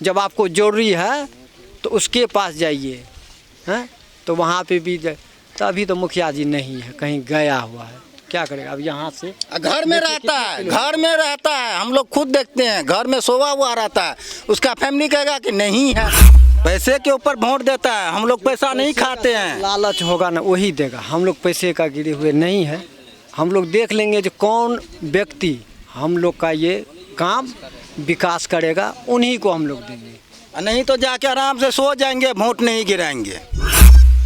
जब आपको ज़रूरी है तो उसके पास जाइए, हैं? तो वहाँ पे भी तो अभी तो मुखिया जी नहीं है, कहीं गया हुआ है, क्या करेगा अब यहाँ से। घर में रहता है, घर में रहता है, हम लोग खुद देखते हैं, घर में सोवा हुआ रहता है, उसका फैमिली कहेगा कि नहीं है, पैसे के ऊपर वोट देता है, हम लोग पैसा नहीं खाते हैं। लालच होगा ना वही देगा, हम लोग पैसे का गिरे हुए नहीं है। हम लोग देख लेंगे जो कौन व्यक्ति हम लोग का ये काम विकास करेगा, उन्हीं को हम लोग देंगे, नहीं तो जाके आराम से सो जाएंगे, वोट नहीं गिराएंगे।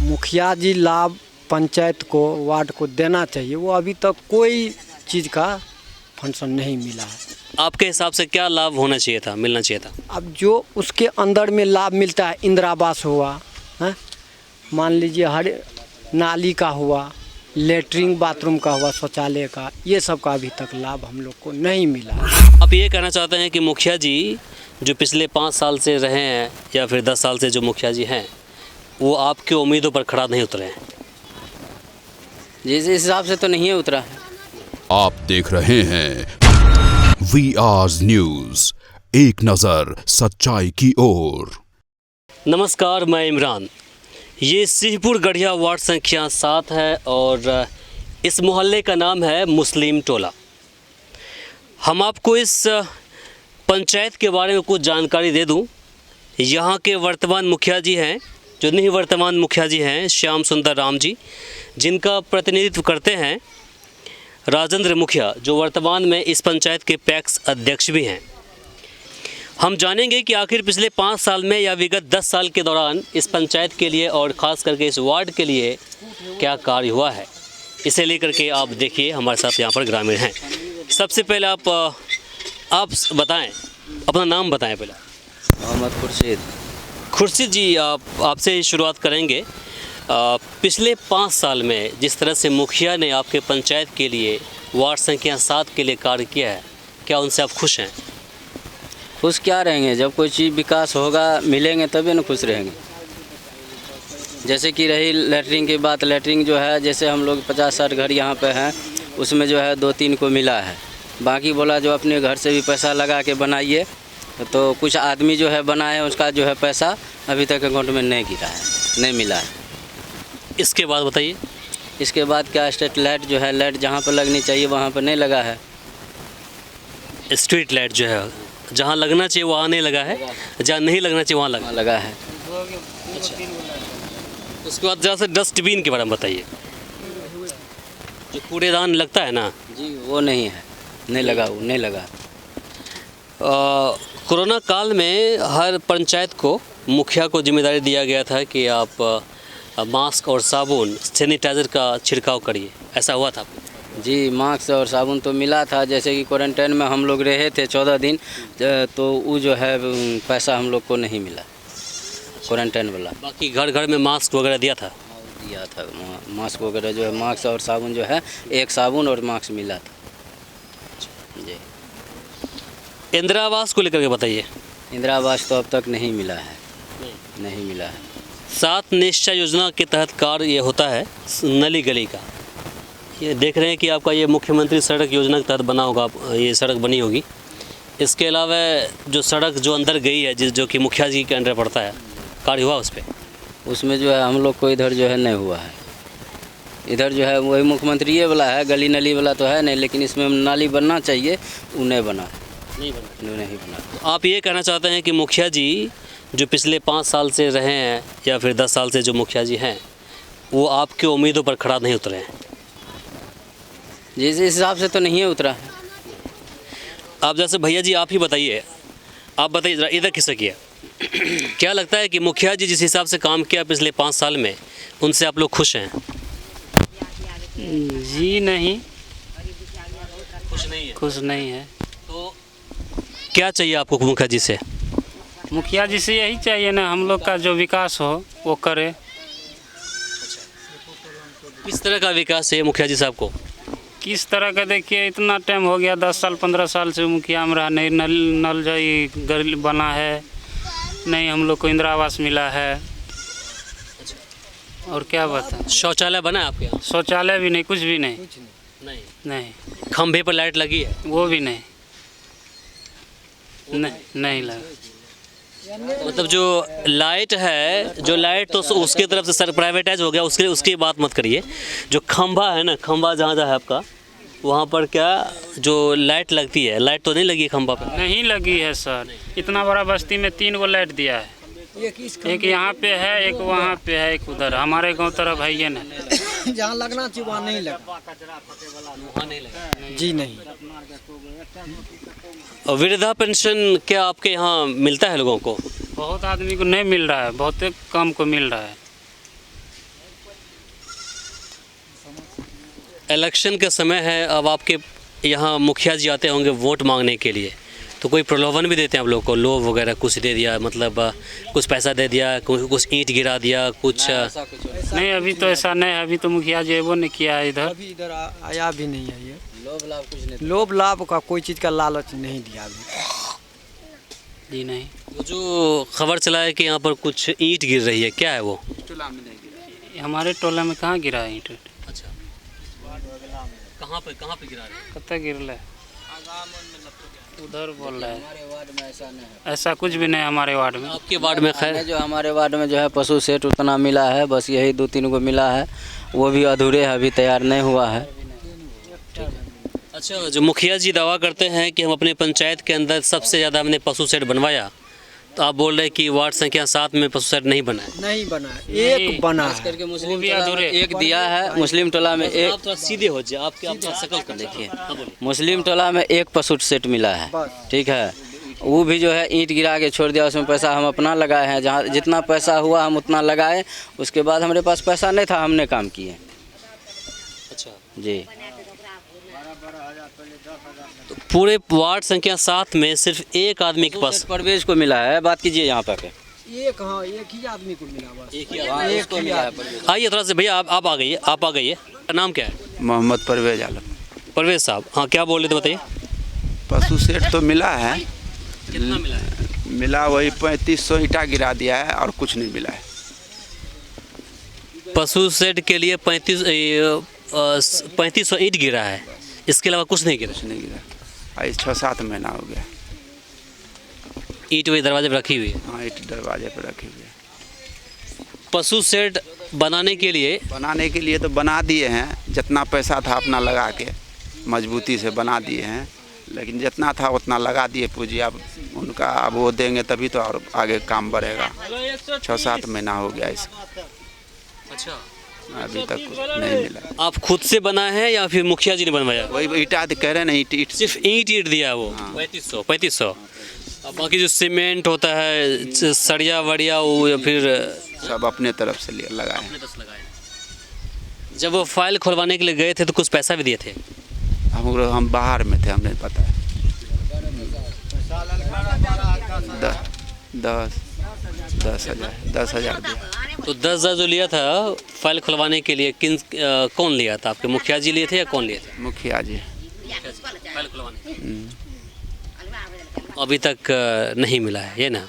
मुखिया जी लाभ पंचायत को, वार्ड को देना चाहिए, वो अभी तक कोई चीज़ का फंक्शन नहीं मिला है। आपके हिसाब से क्या लाभ होना चाहिए था, मिलना चाहिए था? अब जो उसके अंदर में लाभ मिलता है, इंदिरा आवास हुआ है, मान लीजिए हर नाली का हुआ, लेटरिन बाथरूम का हुआ, शौचालय का, ये सब का अभी तक लाभ हम लोग को नहीं मिला है। आप ये कहना चाहते हैं कि मुखिया जी जो पिछले 5 साल से रहे हैं या फिर 10 साल से जो मुखिया जी हैं, वो आपकी उम्मीदों पर खड़ा नहीं उतरे हैं? जिस हिसाब से तो नहीं उतरा। आप देख रहे हैं VR न्यूज़, एक नज़र सच्चाई की ओर। नमस्कार, मैं इमरान। ये सिंहपुर गढ़िया वार्ड संख्या 7 है और इस मोहल्ले का नाम है मुस्लिम टोला। हम आपको इस पंचायत के बारे में कुछ जानकारी दे दूं। यहाँ के वर्तमान मुखिया जी हैं, जो निवर्तमान मुखिया जी हैं, श्याम सुंदर राम जी, जिनका प्रतिनिधित्व करते हैं राजेंद्र मुखिया, जो वर्तमान में इस पंचायत के पैक्स अध्यक्ष भी हैं। हम जानेंगे कि आखिर पिछले 5 साल में या विगत 10 साल के दौरान इस पंचायत के लिए और ख़ास करके इस वार्ड के लिए क्या कार्य हुआ है। इसे लेकर के आप देखिए, हमारे साथ यहाँ पर ग्रामीण हैं। सबसे पहले आप बताएं, अपना नाम बताएं पहले। मोहम्मद खुर्शीद। खुर्शीद जी, आपसे ही शुरुआत करेंगे। पिछले 5 साल में जिस तरह से मुखिया ने आपके पंचायत के लिए, वार्ड संख्या 7 के लिए कार्य किया है, क्या उनसे आप खुश हैं? खुश क्या रहेंगे, जब कोई चीज़ विकास होगा, मिलेंगे तभी ना खुश रहेंगे। जैसे कि रही लेटरिन की बात, लेटरिन जो है, जैसे हम लोग 50-60 घर यहाँ पे हैं, उसमें जो है 2-3 को मिला है। बाकी बोला जो अपने घर से भी पैसा लगा के बनाइए, तो कुछ आदमी जो है बनाए, उसका जो है पैसा अभी तक अकाउंट में नहीं गिरा है, नहीं मिला है। इसके बाद बताइए। इसके बाद क्या, स्ट्रीट लाइट जो है, लाइट जहाँ पर लगनी चाहिए वहाँ पर नहीं लगा है। स्ट्रीट लाइट जो है जहाँ लगना चाहिए वहाँ नहीं लगा है, जहाँ नहीं लगना चाहिए वहाँ लगा है। अच्छा, उसके बाद जहाँ से डस्टबिन के बारे में बताइए। जो कूड़ेदान लगता है ना जी, वो नहीं है, नहीं लगा, वो नहीं लगा। कोरोना काल में हर पंचायत को, मुखिया को जिम्मेदारी दिया गया था कि आप मास्क और साबुन, सैनिटाइज़र का छिड़काव करिए, ऐसा हुआ था? जी, मास्क और साबुन तो मिला था। जैसे कि क्वारंटाइन में हम लोग रहे थे 14 दिन, तो वो जो है पैसा हम लोग को नहीं मिला, क्वारंटाइन वाला। बाकी घर घर में मास्क वगैरह दिया था? दिया था, मास्क वगैरह जो है, मास्क और साबुन जो है, एक साबुन और मास्क मिला था जी। इंदिरा आवास को लेकर के बताइए। इंदिरा आवास तो अब तक नहीं मिला है, नहीं मिला है। 7 निश्चय योजना के तहत कार्य ये होता है नली गली का। ये देख रहे हैं कि आपका ये मुख्यमंत्री सड़क योजना के तहत बना होगा, ये सड़क बनी होगी। इसके अलावा जो सड़क जो अंदर गई है, जो कि मुखिया जी के अंडर पड़ता है, कार्य हुआ उस पर? उसमें जो है हम लोग को इधर जो है नहीं हुआ है। इधर जो है वही मुख्यमंत्री ये वाला है, गली नली वाला तो है नहीं, लेकिन इसमें नाली बनना चाहिए, वो नहीं बना, नहीं बना। आप ये कहना चाहते हैं कि मुखिया जी जो पिछले 5 साल से रहे हैं या फिर 10 साल से जो मुखिया जी हैं, वो आपके उम्मीदों पर खड़ा नहीं उतरे हैं? जिस हिसाब से तो नहीं उतरा है। आप जैसे भैया जी, आप ही बताइए, आप बताइए जरा, इधर किससे किया? क्या लगता है कि मुखिया जी जिस हिसाब से काम किया पिछले 5 साल में, उनसे आप लोग खुश हैं? जी नहीं, खुश नहीं है। तो क्या चाहिए आपको मुखिया जी से? मुखिया जी से यही चाहिए ना, हम लोग का जो विकास हो वो करे। किस तरह का विकास चाहिए मुखिया जी साहब को? किस तरह का, देखिए इतना टाइम हो गया, 10 साल 15 साल से मुखिया में रहा, नहीं नल जो घर बना है, नहीं हम लोग को इंदिरा आवास मिला है, और क्या बता। शौचालय बना है आपके यहाँ? शौचालय भी नहीं, कुछ भी नहीं। नहीं। खंभे पर लाइट लगी है? वो भी नहीं, नहीं लगा। मतलब जो लाइट है, जो लाइट तो उसकी तरफ से सर प्राइवेटाइज हो गया, उसकी बात मत करिए। जो खंभा है ना, खंभा जहाँ है आपका, वहाँ पर क्या जो लाइट लगती है, लाइट तो नहीं लगी खंभा पे? नहीं लगी है सर। इतना बड़ा बस्ती में 3 गो लाइट दिया है। एक यहाँ पे है, एक वहाँ पे है, एक उधर। हमारे गांव तरफ है ये ना। जहाँ लगना चाहिए वहाँ नहीं लगा। जी नहीं। वृद्धा पेंशन क्या आपके यहाँ मिलता है लोगों को? बहुत आदमी को नहीं मिल रहा है, बहुत कम को मिल रहा है। इलेक्शन का समय है, अब आपके यहाँ मुखिया जी आते होंगे वोट मांगने के लिए, तो कोई प्रलोभन भी देते हैं आप लोगों को? लोभ वगैरह कुछ दे दिया, मतलब कुछ पैसा दे दिया, कुछ ईंट गिरा दिया, कुछ? नहीं, अभी तो ऐसा नहीं है। अभी तो मुखिया जी वो नहीं किया है इधर। अभी इधर आया भी नहीं है। ये लोभ लाभ कुछ नहीं। लोभ लाभ का कोई चीज़ का लालच नहीं दिया अभी। जी नहीं। वो जो खबर चला है कि यहाँ पर कुछ ईंट गिर रही है, क्या है वो? हमारे टोला में कहाँ गिरा है ईंट? अच्छा, कहाँ पे गिरा है? कत्ता गिरल है? उधर बोल रहा है। हमारे वार्ड में ऐसा नहीं है। ऐसा कुछ भी नहीं हमारे वार्ड में। आपके वार्ड में खैर जो हमारे वार्ड में जो है पशु सेट उतना मिला है, बस यही 2-3 गो मिला है, वो भी अधूरे है, अभी तैयार नहीं हुआ है। अच्छा, जो मुखिया जी दावा करते हैं कि हम अपने पंचायत के अंदर सबसे ज़्यादा हमने पशु शेड बनवाया, तो आप बोल रहे हैं कि वार्ड संख्या 7 में पशु शेड नहीं बना है? नहीं बना है, एक बना है। करके मुस्लिम भी टोला में अधूरे। एक दिया है, मुस्लिम टोला में एक। आप थोड़ा सीधे हो जाए, आपका शकल कर देखिए। हाँ, बोलिए। मुस्लिम टोला में एक पशु सेट मिला है, बस। ठीक है। वो भी जो है ईंट गिरा के छोड़ दिया, उसमें पैसा हम अपना लगाए हैं, जहाँ जितना पैसा हुआ हम उतना लगाए। उसके बाद हमारे पास पैसा नहीं था, हमने काम किए। अच्छा, जी। तो पूरे वार्ड संख्या 7 में सिर्फ एक आदमी के पास? परवेज को मिला है, बात कीजिए यहाँ पर। एक, हाँ, एक ही आदमी को मिला बस। एक ही हाँ, आदमी। एक को मिला है परवेज। आइए थोड़ा से भैया, आप आ गइए, आप आ गइए। नाम क्या है? मोहम्मद परवेज आलम। परवेज साहब, हाँ, क्या बोल रहे थे बताइए। पशु सेट तो मिला है, कितना मिला है? मिला वही 3500 ईंटा गिरा दिया है और कुछ नहीं मिला है। पशु शेड के लिए 3500 ईंट गिरा है, इसके अलावा कुछ नहीं गिरा? कुछ नहीं गिरा। आज 6-7 महीना हो गया। ईंट वही दरवाजे पर रखी हुई है। हाँ, ईंट दरवाजे पर रखी हुई है। पशु शेड बनाने के लिए तो बना दिए हैं, जितना पैसा था अपना लगा के मजबूती से बना दिए हैं, लेकिन जितना था उतना लगा दिए पूंजी। अब उनका अब वो देंगे तभी तो और आगे काम बढ़ेगा। 6-7 महीना हो गया इसको, अच्छा, अभी तक कुछ नहीं मिला। आप खुद से बनाए हैं या फिर मुखिया जी ने बनवाया? वही ईंटा कह रहे हैं ना, ईंट सिर्फ ईंट दिया वो? 3500। अब बाकी जो सीमेंट होता है, सरिया वड़िया, वो या फिर सब अपने तरफ से लगाए। जब वो फाइल खुलवाने के लिए गए थे तो कुछ पैसा भी दिए थे? हम बाहर में थे, हमें पता है। 10,000 दिया। तो 10,000 जो लिया था फाइल खुलवाने के लिए, कौन लिया था? आपके मुखिया जी लिए थे या कौन लिए थे? मुखिया जी। फाइल खुलवाने अभी तक नहीं मिला है, ये ना?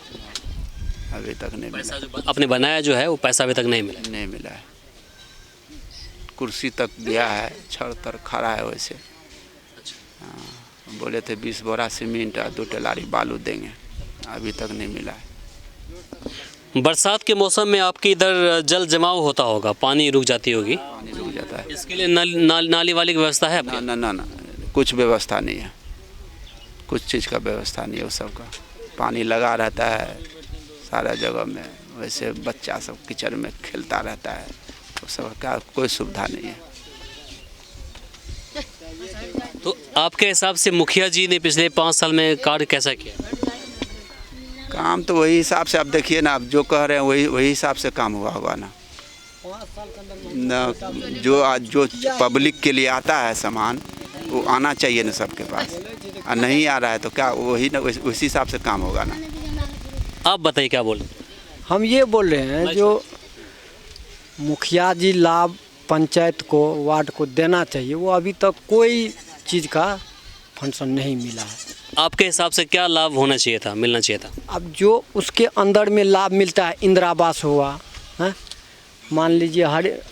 अभी तक नहीं पैसा मिला। जो आपने बनाया जो है वो पैसा अभी तक नहीं मिला? नहीं मिला है। कुर्सी तक गया है, छड़ तर खड़ा है वैसे। हाँ, बोले थे 20 बोरा सीमेंट और 2 टेलारी बालू देंगे, अभी तक नहीं मिला है। बरसात के मौसम में आपके इधर जल जमाव होता होगा, पानी रुक जाती होगी, पानी रुक जाता है। इसके लिए नाली वाली की व्यवस्था है आपके? ना, कुछ व्यवस्था नहीं है, कुछ चीज़ का व्यवस्था नहीं है। वो सब का पानी लगा रहता है सारा जगह में, वैसे बच्चा सब कीचड़ में खेलता रहता है, वो सब का कोई सुविधा नहीं है। तो आपके हिसाब से मुखिया जी ने पिछले 5 साल में कार्य कैसा किया? काम तो वही हिसाब से आप देखिए ना, आप जो कह रहे हैं वही हिसाब से काम हुआ होगा ना। जो पब्लिक के लिए आता है सामान, वो आना चाहिए ना सबके पास, और नहीं आ रहा है तो क्या वही ना, उसी हिसाब से काम होगा ना। आप बताइए क्या बोल? हम ये बोल रहे हैं, जो मुखिया जी लाभ पंचायत को, वार्ड को देना चाहिए, वो अभी तक कोई चीज़ का फंक्शन नहीं मिला है। आपके हिसाब से क्या लाभ होना चाहिए था, मिलना चाहिए था? अब जो उसके अंदर में लाभ मिलता है, इंदिरा आवास हुआ है, मान लीजिए हर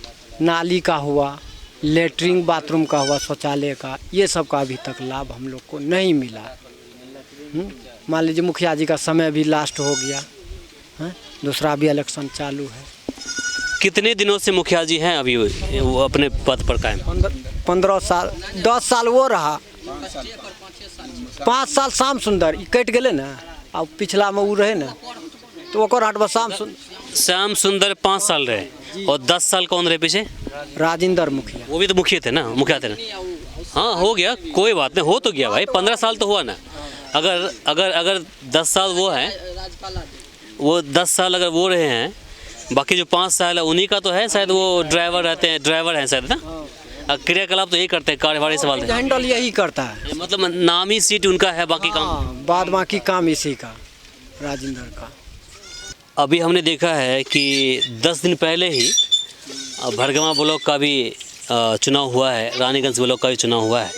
नाली का हुआ, लेटरिन बाथरूम का हुआ, शौचालय का, ये सब का अभी तक लाभ हम लोग को नहीं मिला। मान लीजिए मुखिया जी का समय भी लास्ट हो गया है, दूसरा भी इलेक्शन चालू है। कितने दिनों से मुखिया जी हैं अभी वो अपने पद पर कायम? 15 साल, 10 साल वो रहा, 5 साल श्याम सुंदर कट गए ना, अब पिछला में वो रहे ना, तो ओकर हटवा श्याम सुंदर 5 साल रहे और 10 साल कौन रहे पीछे? राजेंद्र मुखिया। वो भी तो मुखिया थे ना, हाँ हो गया, कोई बात नहीं, हो तो गया भाई, 15 साल तो हुआ ना। अगर 10 साल वो हैं, वो 10 साल अगर वो रहे हैं, बाकी जो 5 साल है उन्हीं का तो है शायद, वो ड्राइवर रहते हैं, ड्राइवर हैं शायद ना, क्रियाकलाप तो यही करते हैं, कार्यवाही सवाल हैंडल यही करता है, मतलब नामी सीट उनका है, बाकी काम बाद बाकी काम इसी का, राजेंद्र का। अभी हमने देखा है कि 10 दिन पहले ही भरगवा ब्लॉक का भी चुनाव हुआ है, रानीगंज ब्लॉक का भी चुनाव हुआ है।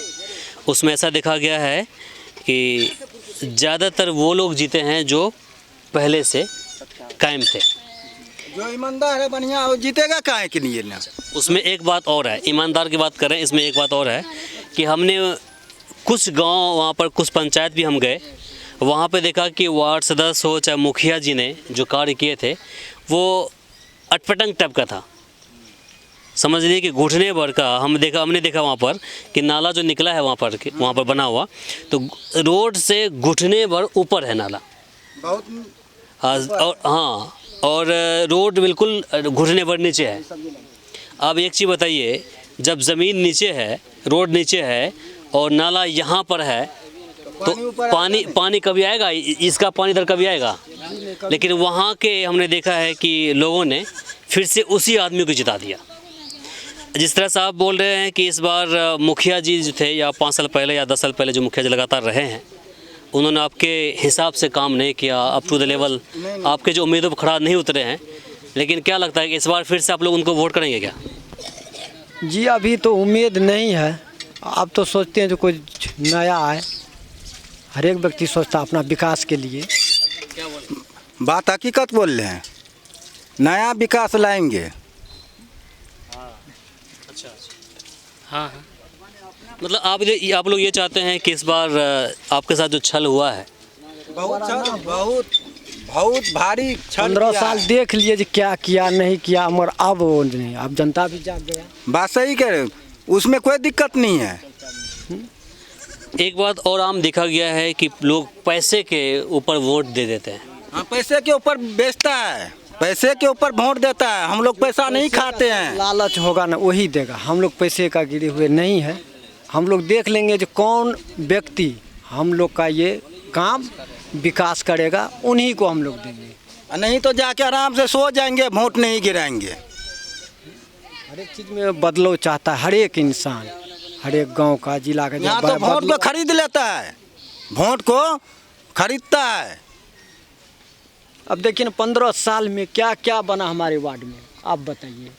उसमें ऐसा देखा गया है कि ज़्यादातर वो लोग जीते हैं जो पहले से कायम थे। जो ईमानदार है बढ़िया वो जीतेगा काहे के लिए ना। उसमें एक बात और है, ईमानदार की बात करें, इसमें एक बात और है कि हमने कुछ गांव, वहाँ पर कुछ पंचायत भी हम गए, वहाँ पे देखा कि वार्ड सदस्य हो चाहे मुखिया जी ने जो कार्य किए थे वो अटपटंग टाइप का था। समझ लीजिए कि घुटने भर का हमने देखा वहाँ पर कि नाला जो निकला है वहाँ पर बना हुआ, तो रोड से घुटने भर ऊपर है नाला बहुत, और रोड बिल्कुल घुटने भर नीचे है। अब एक चीज़ बताइए, जब ज़मीन नीचे है, रोड नीचे है और नाला यहाँ पर है, तो पानी कभी आएगा, इसका पानी इधर कभी आएगा? लेकिन वहाँ के हमने देखा है कि लोगों ने फिर से उसी आदमी को जिता दिया। जिस तरह से आप बोल रहे हैं कि इस बार मुखिया जी जो थे, या 5 साल पहले या 10 साल पहले जो मुखिया जी लगातार रहे हैं, उन्होंने आपके हिसाब से काम नहीं किया, अप टू द लेवल आपके जो उम्मीदों पर खड़ा नहीं उतरे हैं, लेकिन क्या लगता है कि इस बार फिर से आप लोग उनको वोट करेंगे क्या? जी अभी तो उम्मीद नहीं है, अब तो सोचते हैं जो कुछ नया आए, हर एक व्यक्ति सोचता अपना विकास के लिए। बात हकीकत बोल रहे हैं, नया विकास लाएंगे। हाँ मतलब आप लोग ये चाहते हैं कि इस बार आपके साथ जो छल हुआ है, बहुत भारी छल 15 किया साल है। देख लिए जो क्या किया नहीं किया, मगर अब वो नहीं, अब जनता भी जाग गया। बात सही कह रहे, उसमें कोई दिक्कत नहीं है। एक बात और आम देखा गया है कि लोग पैसे के ऊपर वोट दे देते हैं। हाँ, पैसे के ऊपर बेचता है, पैसे के ऊपर वोट देता है। हम लोग पैसा नहीं खाते हैं। लालच होगा ना वही देगा, हम लोग पैसे का गिरे हुए नहीं है। हम लोग देख लेंगे जो कौन व्यक्ति हम लोग का ये काम विकास करेगा, उन्हीं को हम लोग देंगे। नहीं तो जाके आराम से सो जाएंगे, वोट नहीं गिराएंगे। हर एक चीज़ में बदलाव चाहता है हर एक इंसान, हर एक गांव का, जिला का। यहाँ तो वोट को खरीद लेता है, वोट को खरीदता है। अब देखिए ना 15 साल में क्या क्या बना हमारे वार्ड में, आप बताइए।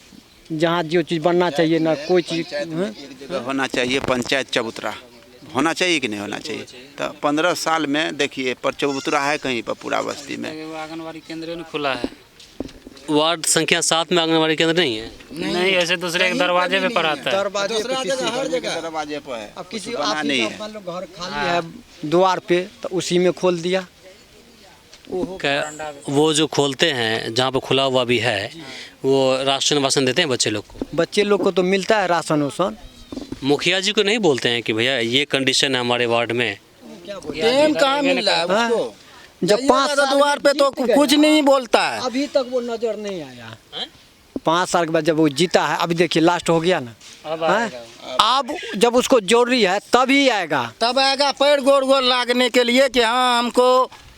जहाँ जो चीज़ बनना चाहिए ना कोई चीज़ होना चाहिए। पंचायत चबूतरा होना चाहिए कि नहीं होना चाहिए? तो 15 साल में देखिए पर चबूतरा है कहीं पर पूरा बस्ती में। आंगनबाड़ी केंद्र नहीं खुला है। वार्ड संख्या 7 में आंगनबाड़ी केंद्र नहीं है? नहीं, ऐसे दूसरे एक दरवाजे पे पर आता है। दरवाजे पे हर जगह दरवाजे पर है। अब किसी बना आप नहीं ही है। का मान लो घर खाली है द्वार पे, तो उसी में खोल दिया। वो जो खोलते हैं जहाँ पे खुला हुआ भी है, वो राशन वासन देते हैं बच्चे लोग को? बच्चे लोग को तो मिलता है राशन वासन। मुखिया जी को नहीं बोलते हैं कि भैया ये कंडीशन है हमारे वार्ड में? टाइम कहाँ मिल रहा है उसको? जब 5 साल द्वार पे तो कुछ नहीं बोलता है। अभी तक वो नजर नहीं आया। 5 साल के बाद जब वो जीता है, अभी देखिए लास्ट हो गया ना, अब जब उसको जरूरी है तभी आएगा। तब आएगा पैर गोर गोर लागने के लिए कि हाँ हमको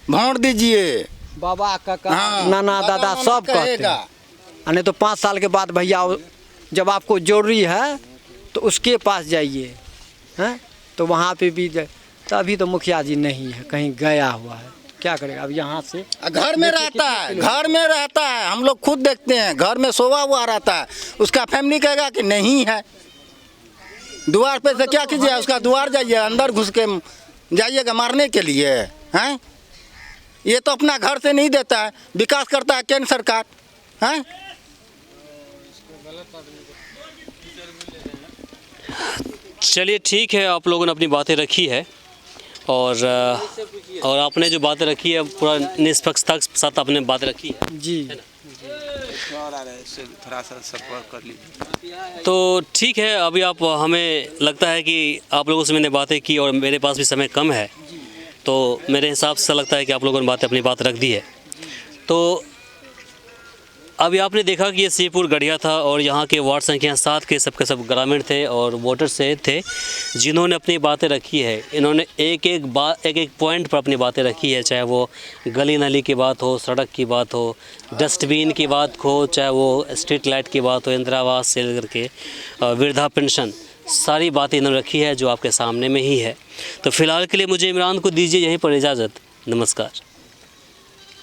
वोट दीजिए। बाबा काका हाँ, नाना बाबा दादा मम्मी सब कहते कहेगा। हैं। नहीं तो 5 साल के बाद भैया जब आपको जरूरी है तो उसके पास जाइए, हैं तो वहाँ पे भी तभी तो मुखिया जी नहीं है, कहीं गया हुआ है, क्या करेगा अब यहाँ से। घर में रहता है, घर में रहता है, हम लोग खुद देखते हैं, घर में सोवा हुआ रहता है। उसका फैमिली कहेगा कि नहीं है। द्वार पे से क्या कीजिए, उसका द्वार जाइए, अंदर घुस के जाइएगा मारने के लिए, हैं? ये तो अपना घर से नहीं देता है, विकास करता है केंद्र सरकार, हैं? चलिए ठीक है, आप लोगों ने अपनी बातें रखी है। और आपने जो बातें रखी है पूरा निष्पक्षता के साथ आपने बात रखी है। जी थोड़ा सा सपोर्ट कर लीजिए। तो ठीक है, अभी आप हमें लगता है कि आप लोगों से मैंने बातें की और मेरे पास भी समय कम है, तो मेरे हिसाब से लगता है कि आप लोगों ने अपनी बात रख दी है। तो अभी आपने देखा कि ये सिंहपुर गढ़िया था और यहाँ के वार्ड संख्या 7 के सब ग्रामीण थे और वोटर से थे जिन्होंने अपनी बातें रखी है। इन्होंने एक एक पॉइंट पर अपनी बातें रखी है, चाहे वो गली नाली की बात हो, सड़क की बात हो, डस्टबिन की बात हो, चाहे वो स्ट्रीट लाइट की बात हो, इंदिरा आवास से लेकर के वृद्धा पेंशन, सारी बातें इन्होंने रखी है जो आपके सामने में ही है। तो फिलहाल के लिए मुझे इमरान को दीजिए यहीं पर इजाज़त। नमस्कार।